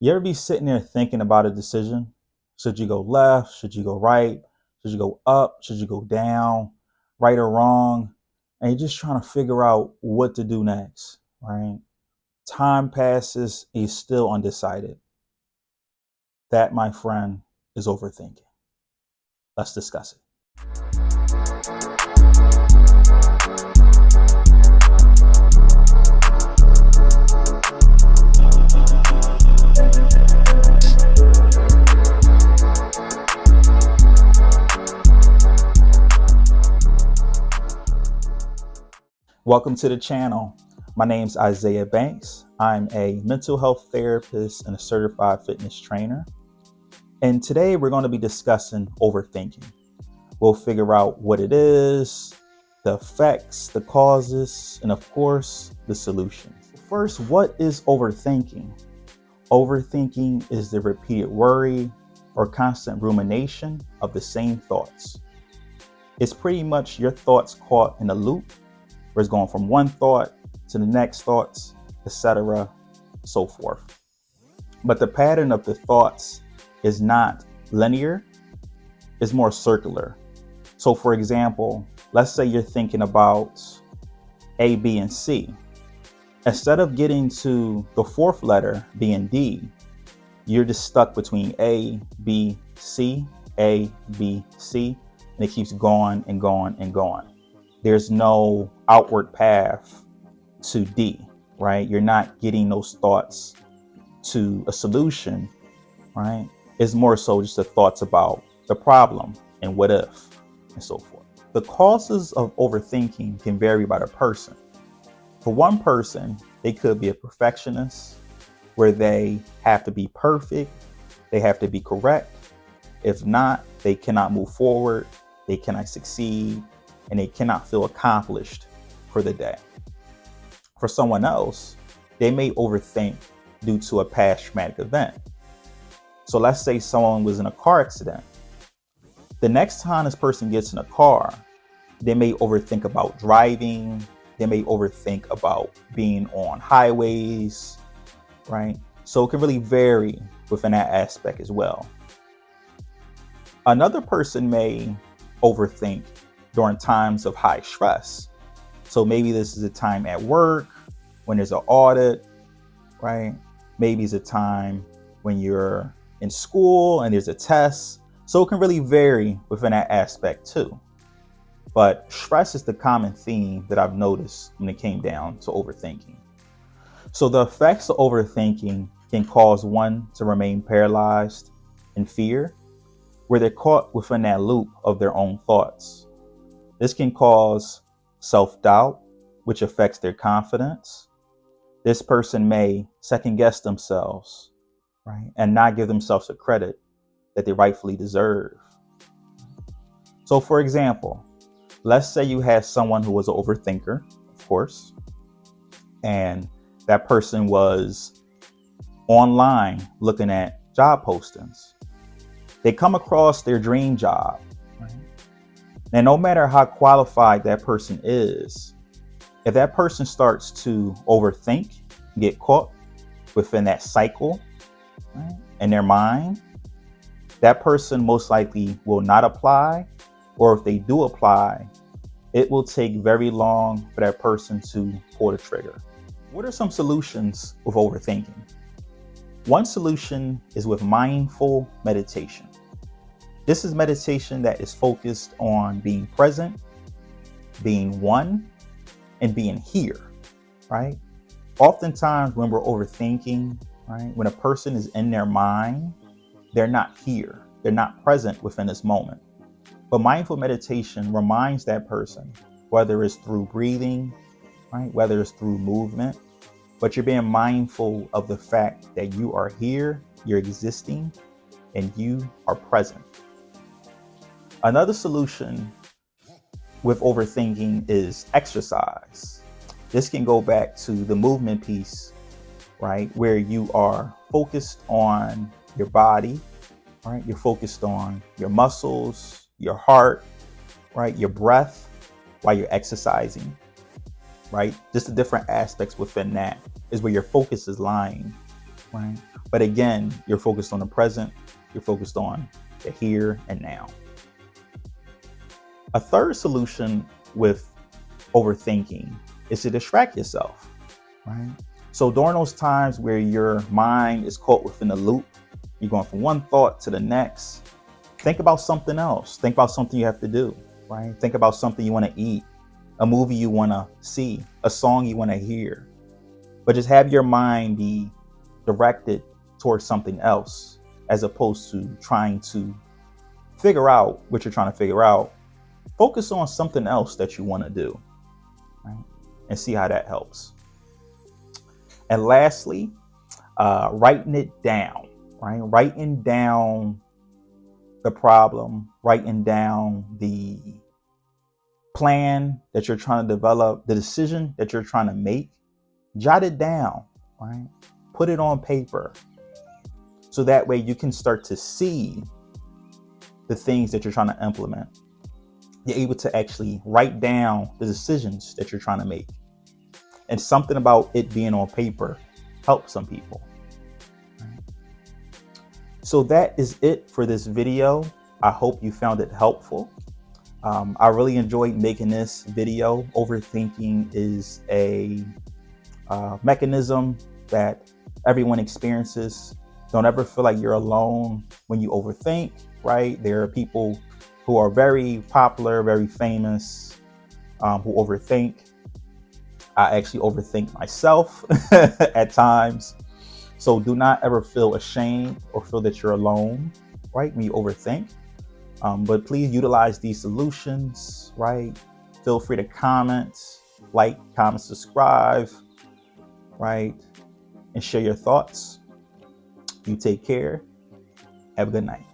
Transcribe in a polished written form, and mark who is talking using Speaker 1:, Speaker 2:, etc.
Speaker 1: You ever be sitting there thinking about a decision? Should you go left? Should you go right? Should you go up? Should you go down? Right or wrong? And you're just trying to figure out what to do next, right? Time passes and you're still undecided. That, my friend, is overthinking. Let's discuss it. Welcome to the channel. My name's Isaiah Banks. I'm a mental health therapist and a certified fitness trainer. And today we're going to be discussing overthinking. We'll figure out what it is, the effects, the causes, and of course, the solutions. First, what is overthinking? Overthinking is the repeated worry or constant rumination of the same thoughts. It's pretty much your thoughts caught in a loop where it's going from one thought to the next thoughts, etc., so forth. But the pattern of the thoughts is not linear, it's more circular. So for example, let's say you're thinking about A, B, and C. Instead of getting to the fourth letter being D, you're just stuck between A, B, C, A, B, C, and it keeps going and going and going. There's no outward path to D, right? You're not getting those thoughts to a solution, right? It's more so just the thoughts about the problem and what if and so forth. The causes of overthinking can vary by the person. For one person, they could be a perfectionist where they have to be perfect, they have to be correct. If not, they cannot move forward, they cannot succeed, and they cannot feel accomplished for the day. For someone else, they may overthink due to a past traumatic event. So let's say someone was in a car accident. The next time this person gets in a car, they may overthink about driving, they may overthink about being on highways, right? So it can really vary within that aspect as well. Another person may overthink during times of high stress. So maybe this is a time at work when there's an audit, right? Maybe it's a time when you're in school and there's a test. So it can really vary within that aspect too. But stress is the common theme that I've noticed when it came down to overthinking. So the effects of overthinking can cause one to remain paralyzed in fear, where they're caught within that loop of their own thoughts. This can cause self-doubt, which affects their confidence. This person may second guess themselves, right, and not give themselves the credit that they rightfully deserve. So for example, let's say you had someone who was an overthinker, of course, and that person was online looking at job postings. They come across their dream job. And no matter how qualified that person is, if that person starts to overthink, get caught within that cycle, right, in their mind, that person most likely will not apply, or if they do apply, it will take very long for that person to pull the trigger. What are some solutions with overthinking? One solution is with mindful meditation. This is meditation that is focused on being present, being one, and being here, right? Oftentimes when we're overthinking, right, when a person is in their mind, they're not here. They're not present within this moment. But mindful meditation reminds that person, whether it's through breathing, right, whether it's through movement, but you're being mindful of the fact that you are here, you're existing, and you are present. Another solution with overthinking is exercise. This can go back to the movement piece, right? Where you are focused on your body, right? You're focused on your muscles, your heart, right? Your breath while you're exercising, right? Just the different aspects within that is where your focus is lying, right? But again, you're focused on the present. You're focused on the here and now. A third solution with overthinking is to distract yourself, right? So during those times where your mind is caught within a loop, you're going from one thought to the next, think about something else. Think about something you have to do, right? Think about something you want to eat, a movie you want to see, a song you want to hear. But just have your mind be directed towards something else, as opposed to trying to figure out what you're trying to figure out. Focus on something else that you want to do, right? And see how that helps. And lastly, writing it down, right? Writing down the problem, writing down the plan that you're trying to develop, the decision that you're trying to make, jot it down, right? Put it on paper. So that way you can start to see the things that you're trying to implement. You're able to actually write down the decisions that you're trying to make. And something about it being on paper helps some people. So that is it for this video. I hope you found it helpful. I really enjoyed making this video. Overthinking is a mechanism that everyone experiences. Don't ever feel like you're alone when you overthink, right? There are people who are very popular, very famous, who overthink. I actually overthink myself at times. So do not ever feel ashamed or feel that you're alone, right, when you overthink. But please utilize these solutions, right? Feel free to comment, like, comment, subscribe, right? And share your thoughts. You take care. Have a good night.